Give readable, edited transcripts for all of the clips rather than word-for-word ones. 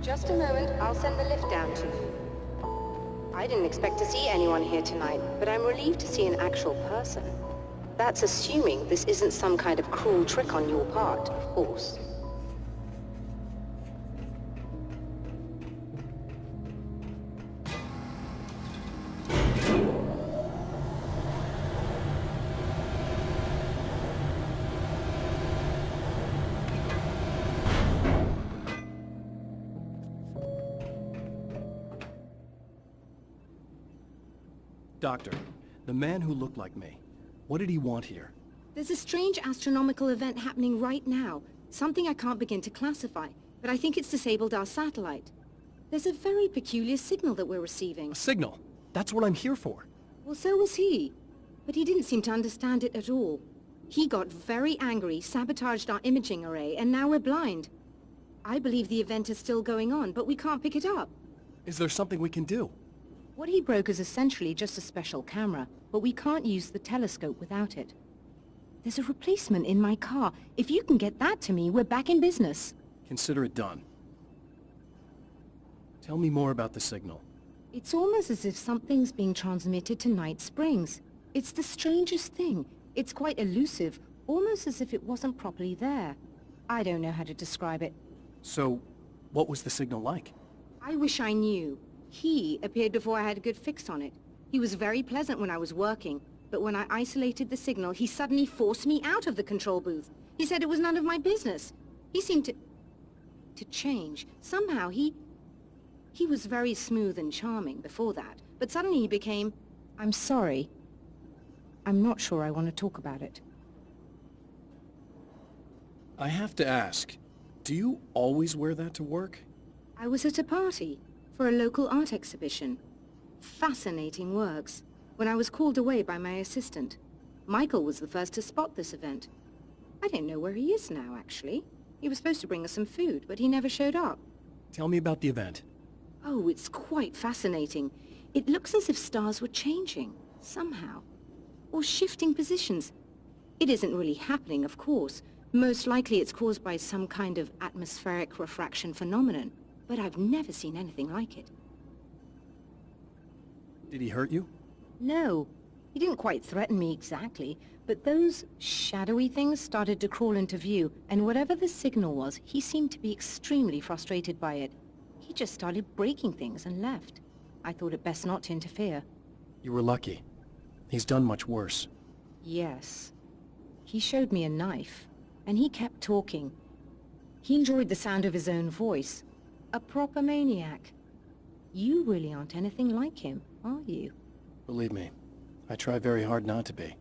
Just a moment, I'll send the lift down to you. I didn't expect to see anyone here tonight, but I'm relieved to see an actual person. That's assuming this isn't some kind of cruel trick on your part, of course. Doctor, the man who looked like me, what did he want here? There's a strange astronomical event happening right now. Something I can't begin to classify, but I think it's disabled our satellite. There's a very peculiar signal that we're receiving. A signal? That's what I'm here for. Well, so was he. But he didn't seem to understand it at all. He got very angry, sabotaged our imaging array, and now we're blind. I believe the event is still going on, but we can't pick it up. Is there something we can do? What he broke is essentially just a special camera, but we can't use the telescope without it. There's a replacement in my car. If you can get that to me, we're back in business. Consider it done. Tell me more about the signal. It's almost as if something's being transmitted to Night Springs. It's the strangest thing. It's quite elusive, almost as if it wasn't properly there. I don't know how to describe it. So, what was the signal like? I wish I knew. He appeared before I had a good fix on it. He was very pleasant when I was working, but when I isolated the signal, he suddenly forced me out of the control booth. He said it was none of my business. He seemed to change. Somehow he was very smooth and charming before that, but suddenly he became, I'm sorry. I'm not sure I want to talk about it. I have to ask, do you always wear that to work? I was at a party for a local art exhibition. Fascinating works. When I was called away by my assistant. Michael was the first to spot this event. I don't know where he is now, actually. He was supposed to bring us some food, but he never showed up. Tell me about the event. Oh, it's quite fascinating. It looks as if stars were changing, somehow. Or shifting positions. It isn't really happening, of course. Most likely it's caused by some kind of atmospheric refraction phenomenon. But I've never seen anything like it. Did he hurt you? No. He didn't quite threaten me exactly, but those shadowy things started to crawl into view, and whatever the signal was, he seemed to be extremely frustrated by it. He just started breaking things and left. I thought it best not to interfere. You were lucky. He's done much worse. Yes. He showed me a knife, and he kept talking. He enjoyed the sound of his own voice. A proper maniac. You really aren't anything like him, are you? Believe me, I try very hard not to be.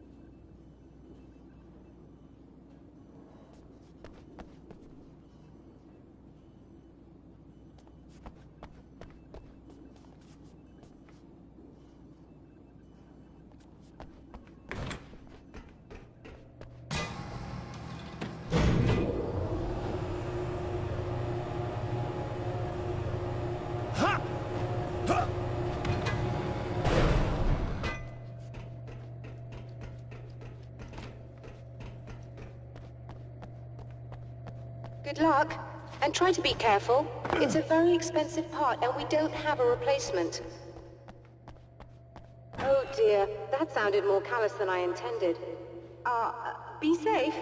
Good luck, and try to be careful. It's a very expensive part, and we don't have a replacement. Oh dear, that sounded more callous than I intended. Be safe.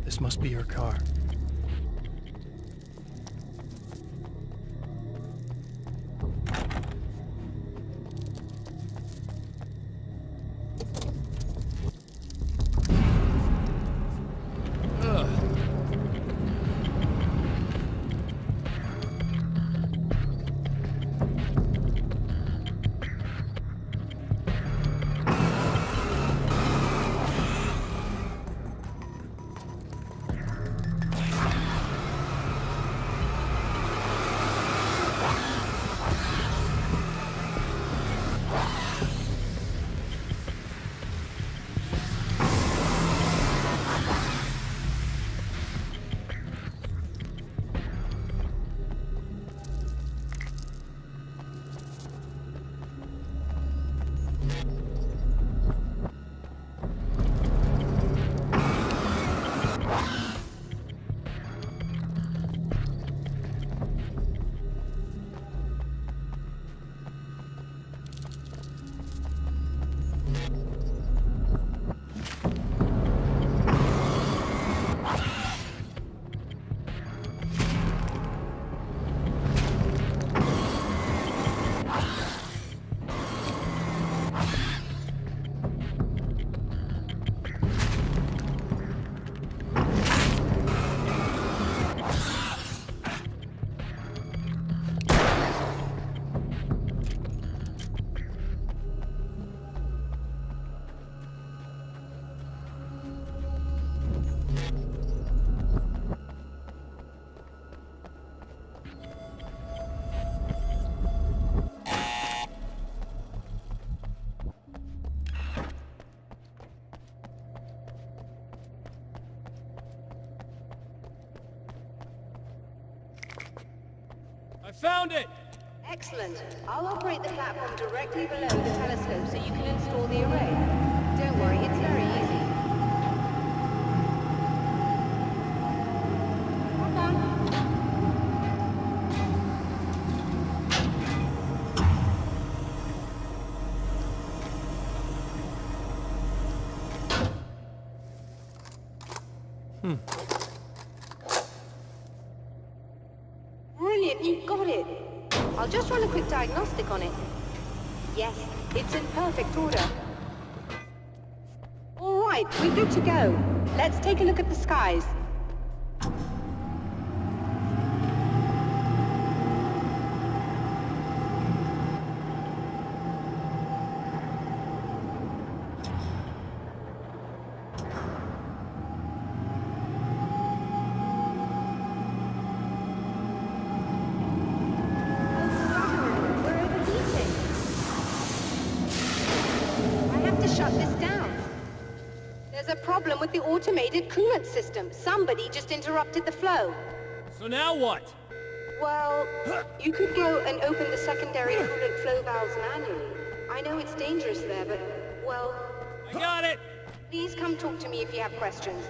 This must be your car. found it! Excellent. I'll operate the platform directly below the telescope so you can install the array. Don't worry, it's very easy. Hold on. Brilliant, you got it. I'll just run a quick diagnostic on it. Yes, it's in perfect order. All right, we're good to go. Let's take a look at the skies. Shut this down. There's a problem with the automated coolant system. Somebody just interrupted the flow. So now what? Well, you could go and open the secondary coolant flow valves manually. I know it's dangerous there, but, well... I got it! Please come talk to me if you have questions.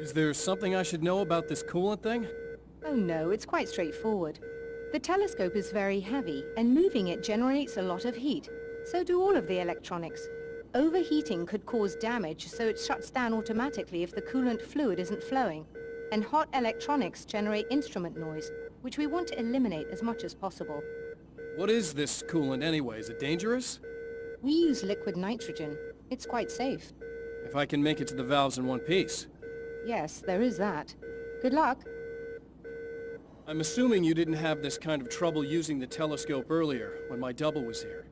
Is there something I should know about this coolant thing? Oh no, it's quite straightforward. The telescope is very heavy, and moving it generates a lot of heat. So do all of the electronics. Overheating could cause damage, so it shuts down automatically if the coolant fluid isn't flowing. And hot electronics generate instrument noise, which we want to eliminate as much as possible. What is this coolant anyway? Is it dangerous? We use liquid nitrogen. It's quite safe. If I can make it to the valves in one piece. Yes, there is that. Good luck. I'm assuming you didn't have this kind of trouble using the telescope earlier, when my double was here.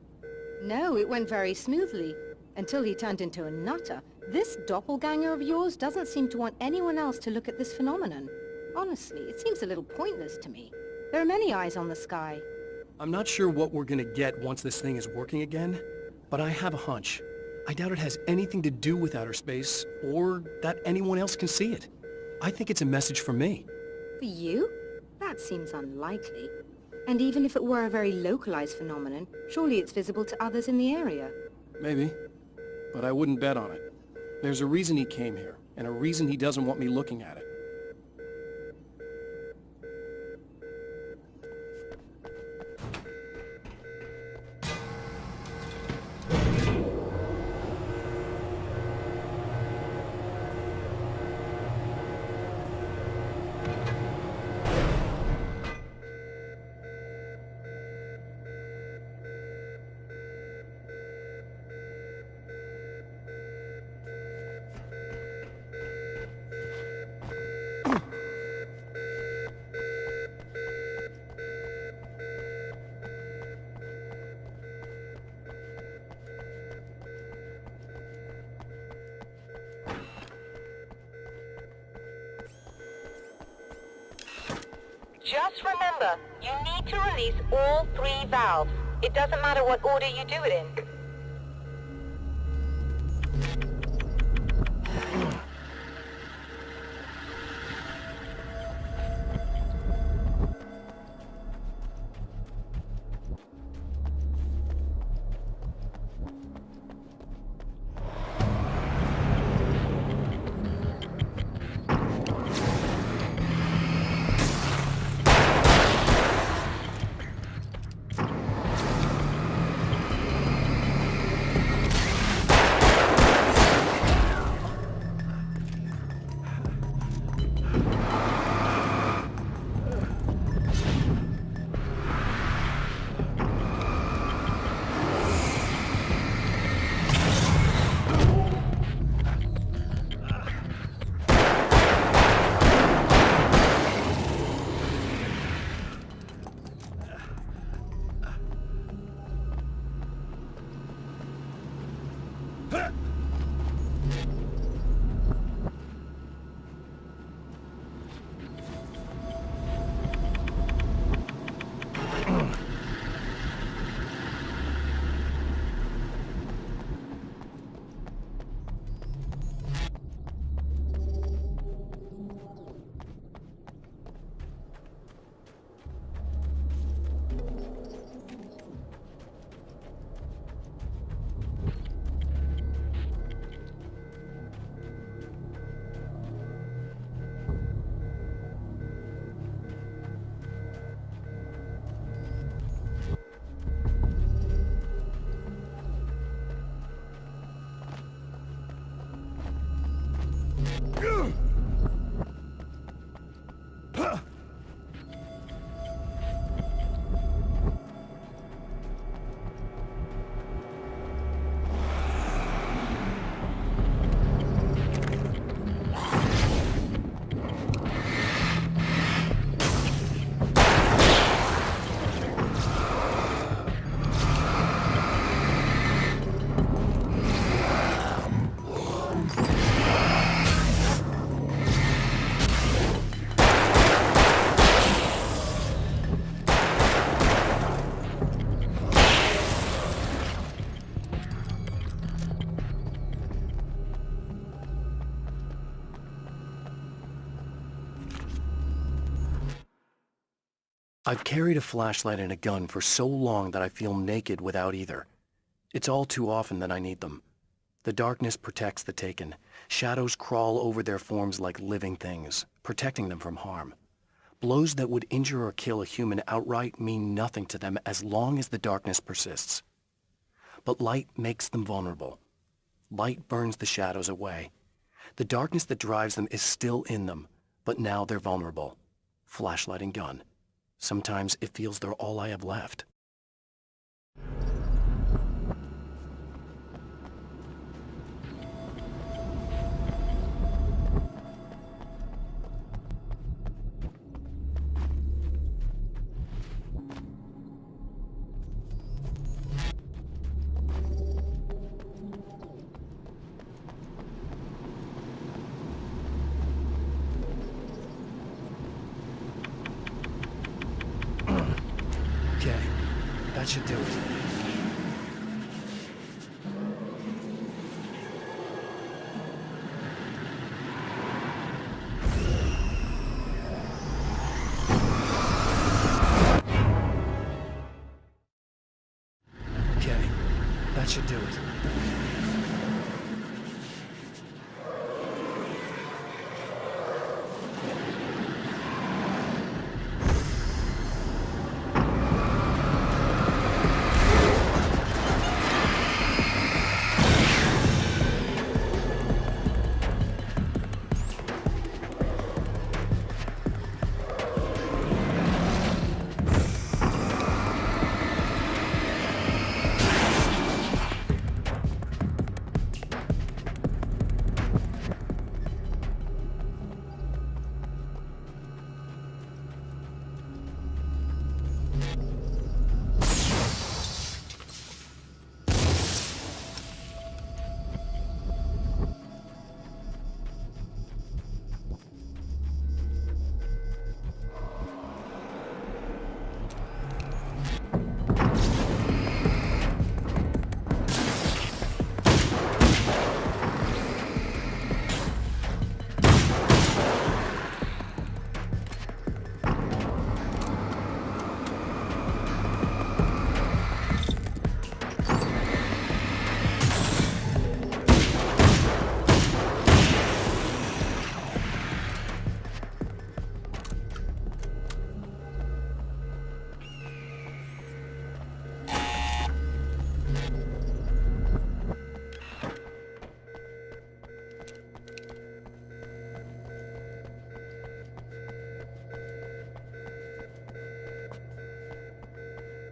No, it went very smoothly. Until he turned into a nutter. This doppelganger of yours doesn't seem to want anyone else to look at this phenomenon. Honestly, it seems a little pointless to me. There are many eyes on the sky. I'm not sure what we're gonna get once this thing is working again, but I have a hunch. I doubt it has anything to do with outer space, or that anyone else can see it. I think it's a message from me. For you? That seems unlikely. And even if it were a very localized phenomenon, surely it's visible to others in the area. Maybe, but I wouldn't bet on it. There's a reason he came here, and a reason he doesn't want me looking at it. Just remember, you need to release all 3 valves. It doesn't matter what order you do it in. I've carried a flashlight and a gun for so long that I feel naked without either. It's all too often that I need them. The darkness protects the taken. Shadows crawl over their forms like living things, protecting them from harm. Blows that would injure or kill a human outright mean nothing to them as long as the darkness persists. But light makes them vulnerable. Light burns the shadows away. The darkness that drives them is still in them, but now they're vulnerable. Flashlight and gun. Sometimes it feels they're all I have left. Okay, that should do it. Okay, that should do it.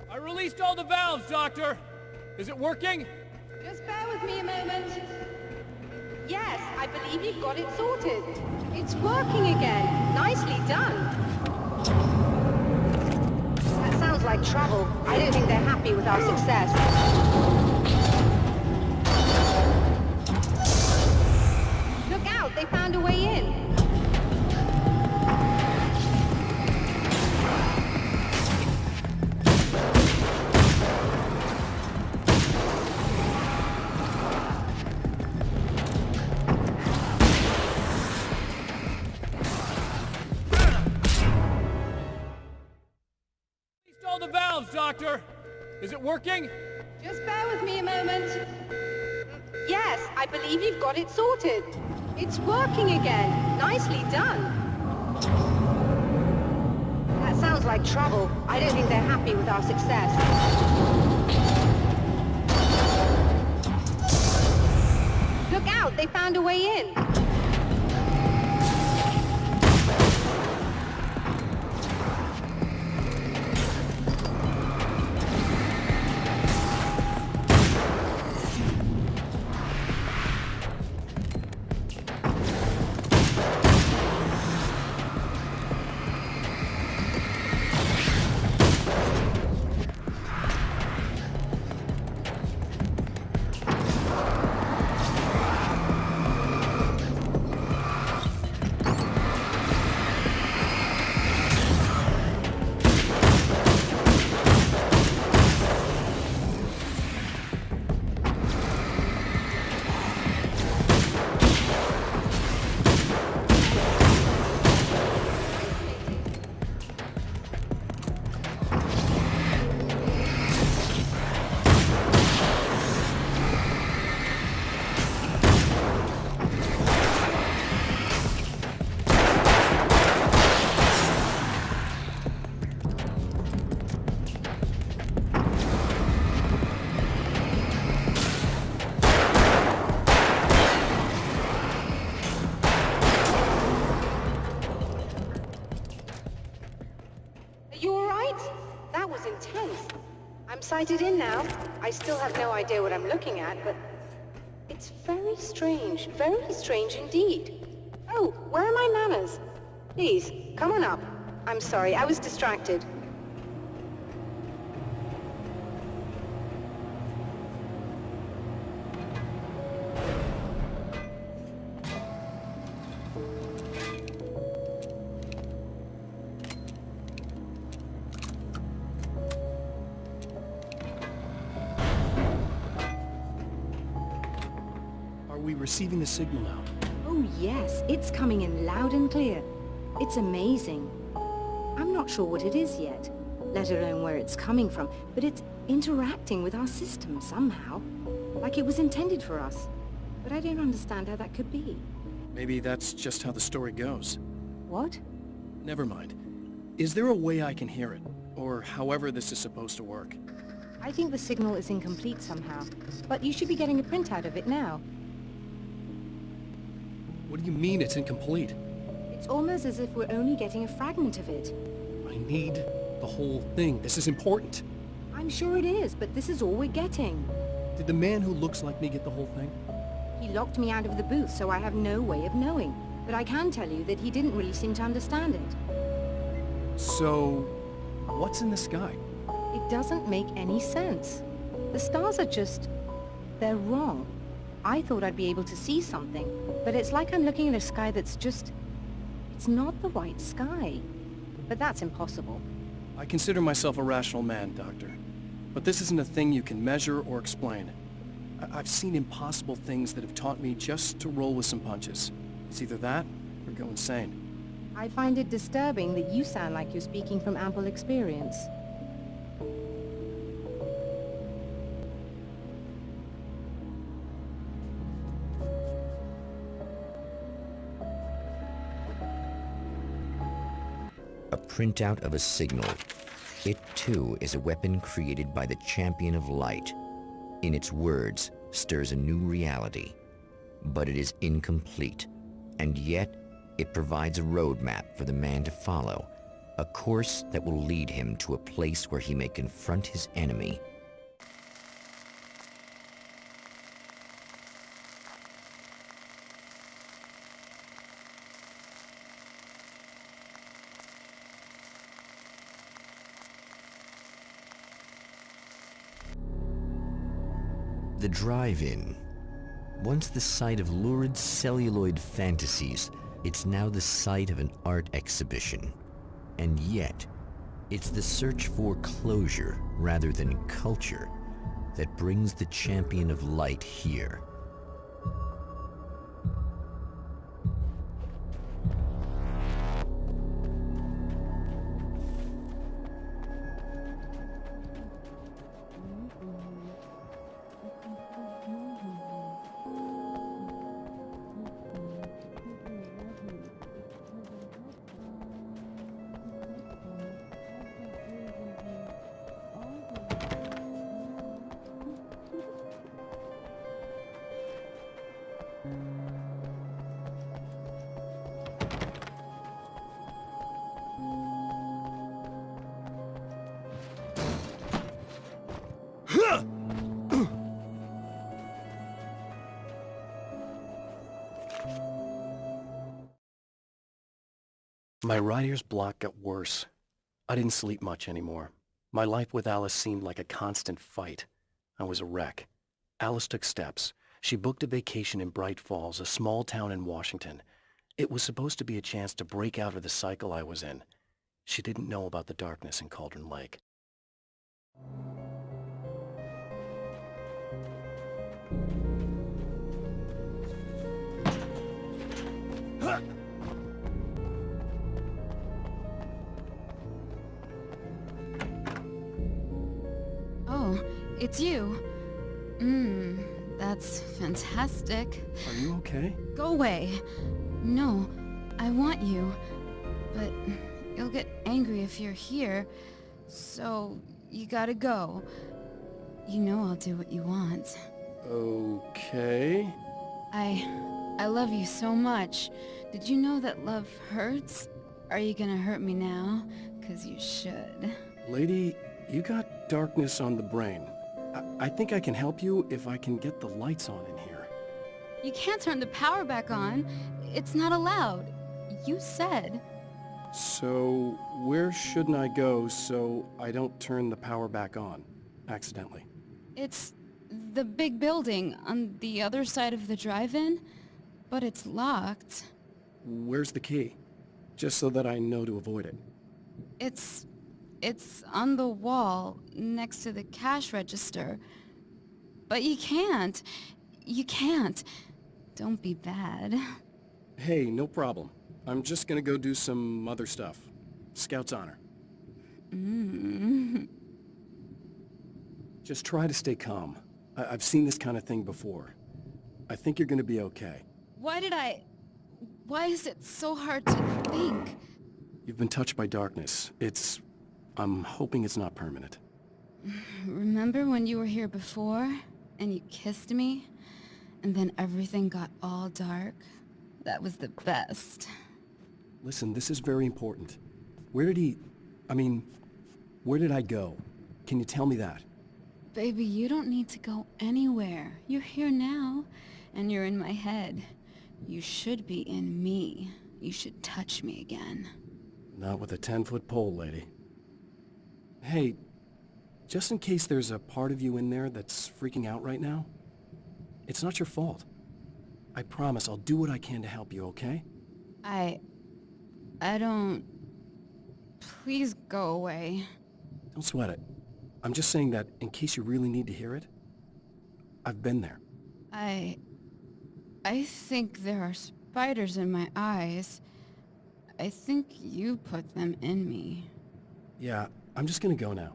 I released all the valves, Doctor! Is it working? Just bear with me a moment. Yes, I believe you've got it sorted. It's working again. Nicely done. That sounds like trouble. I don't think they're happy with our success. Look out, they found a way in. All the valves, Doctor! Is it working? Just bear with me a moment. Yes, I believe you've got it sorted. It's working again. Nicely done. That sounds like trouble. I don't think they're happy with our success. Look out, they found a way in. right! That was intense. I'm sighted in now. I still have no idea what I'm looking at, but... it's very strange indeed. Oh, where are my manners? Please, come on up. I'm sorry, I was distracted. Are we receiving the signal now? Oh yes, it's coming in loud and clear. It's amazing. I'm not sure what it is yet, let alone where it's coming from, but it's interacting with our system somehow. Like it was intended for us. But I don't understand how that could be. Maybe that's just how the story goes. What? Never mind. Is there a way I can hear it? Or however this is supposed to work? I think the signal is incomplete somehow, but you should be getting a printout of it now. What do you mean it's incomplete? It's almost as if we're only getting a fragment of it. I need the whole thing. This is important. I'm sure it is, but this is all we're getting. Did the man who looks like me get the whole thing? He locked me out of the booth, so I have no way of knowing. But I can tell you that he didn't really seem to understand it. So, what's in the sky? It doesn't make any sense. The stars are just... they're wrong. I thought I'd be able to see something, but it's like I'm looking at a sky that's just... it's not the right sky. But that's impossible. I consider myself a rational man, Doctor. But this isn't a thing you can measure or explain. I've seen impossible things that have taught me just to roll with some punches. It's either that, or go insane. I find it disturbing that you sound like you're speaking from ample experience. A printout of a signal. It too is a weapon created by the Champion of Light. In its words, stirs a new reality. But it is incomplete, and yet it provides a roadmap for the man to follow, a course that will lead him to a place where he may confront his enemy. The drive-in. Once the site of lurid celluloid fantasies, it's now the site of an art exhibition. And yet, it's the search for closure rather than culture that brings the Champion of Light here. My writer's block got worse. I didn't sleep much anymore. My life with Alice seemed like a constant fight. I was a wreck. Alice took steps. She booked a vacation in Bright Falls, a small town in Washington. It was supposed to be a chance to break out of the cycle I was in. She didn't know about the darkness in Cauldron Lake. Oh, it's you. That's fantastic. Are you okay? Go away. No, I want you. But you'll get angry if you're here. So, you gotta go. You know I'll do what you want. Okay. I love you so much. Did you know that love hurts? Are you gonna hurt me now? 'Cause you should. Lady, you got darkness on the brain. I think I can help you if I can get the lights on in here. You can't turn the power back on. It's not allowed. You said. So, where shouldn't I go so I don't turn the power back on, accidentally? It's the big building on the other side of the drive-in, but it's locked. Where's the key? Just so that I know to avoid it. It's on the wall next to the cash register. But you can't. You can't. Don't be bad. Hey, no problem. I'm just gonna go do some other stuff. Scout's honor. Just try to stay calm. I've seen this kind of thing before. I think you're gonna be okay. Why is it so hard to think? You've been touched by darkness. I'm hoping it's not permanent. Remember when you were here before, and you kissed me, and then everything got all dark? That was the best. Listen, this is very important. Where did I go? Can you tell me that? Baby, you don't need to go anywhere. You're here now, and you're in my head. You should be in me. You should touch me again. Not with a 10-foot pole, lady. Hey, just in case there's a part of you in there that's freaking out right now, it's not your fault. I promise I'll do what I can to help you, okay? I don't... Please go away. Don't sweat it. I'm just saying that in case you really need to hear it, I've been there. I think there are spiders in my eyes. I think you put them in me. Yeah, I'm just gonna go now.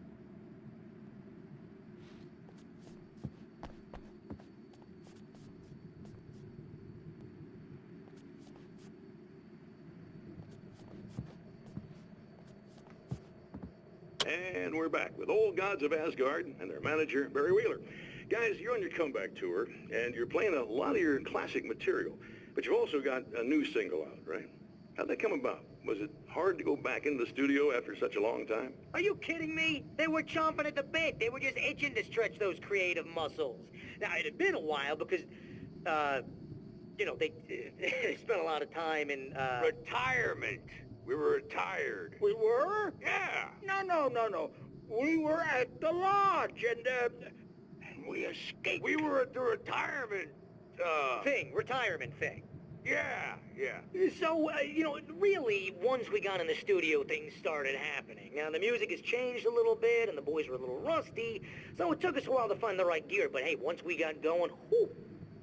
And we're back with Old Gods of Asgard and their manager, Barry Wheeler. Guys, you're on your comeback tour, and you're playing a lot of your classic material, but you've also got a new single out, right? How'd that come about? Was it hard to go back into the studio after such a long time? Are you kidding me? They were chomping at the bit. They were just itching to stretch those creative muscles. Now, it had been a while because, they spent a lot of time in, Retirement. We were retired. We were? Yeah. No. We were at the lodge, and We escaped. We were at the retirement, retirement thing. Yeah. So, really, once we got in the studio, things started happening. Now, the music has changed a little bit, and the boys were a little rusty, so it took us a while to find the right gear. But hey, once we got going,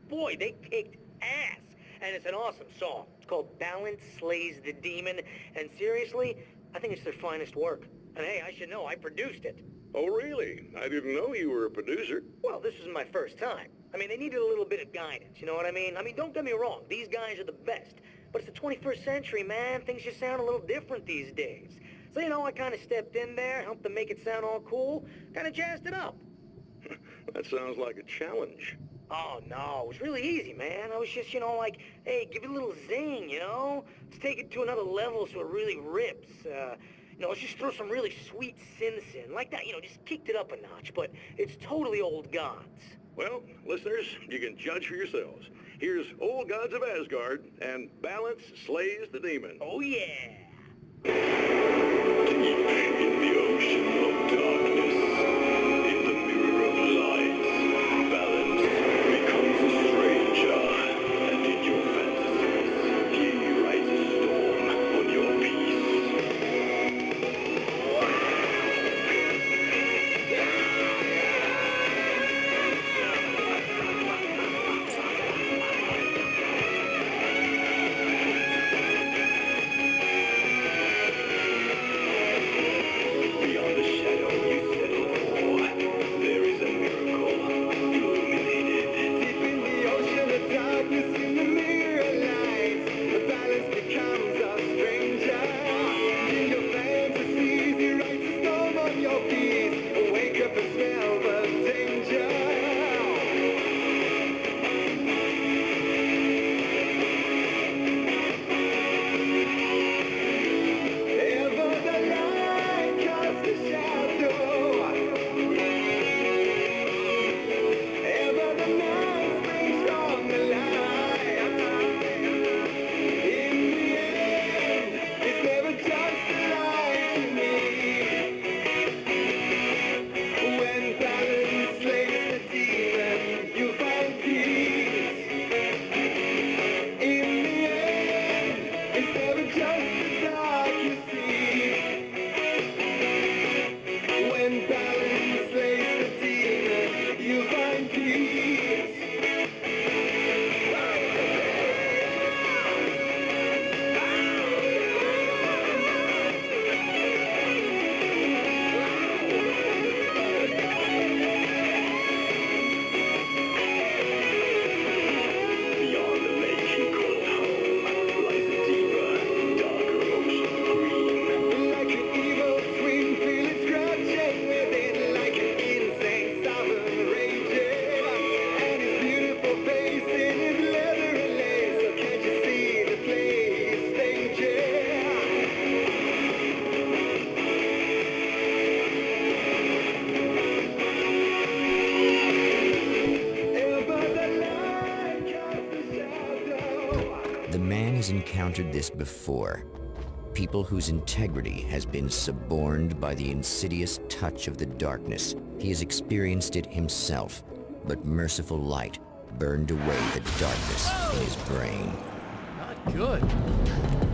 boy, they kicked ass. And it's an awesome song. It's called Balance Slays the Demon, and seriously, I think it's their finest work. And hey, I should know, I produced it. Oh, really? I didn't know you were a producer. Well, this was my first time. I mean, they needed a little bit of guidance, you know what I mean? Don't get me wrong, these guys are the best. But it's the 21st century, man. Things just sound a little different these days. So, I kind of stepped in there, helped them make it sound all cool, kind of jazzed it up. That sounds like a challenge. Oh, no, it was really easy, man. I was just, hey, give it a little zing, Let's take it to another level so it really rips. Let's just throw some really sweet synths in. Like that, just kicked it up a notch, but it's totally Old Gods. Well, listeners, you can judge for yourselves. Here's Old Gods of Asgard and Balance Slays the Demon. Oh, yeah. Deep in the ocean of darkness, in the mirror of light, balance becomes a stranger, and in your fantasies, ye ride the storm on your peace. The man has encountered this before. People whose integrity has been suborned by the insidious touch of the darkness. He has experienced it himself, but merciful light burned away the darkness in his brain. Not good.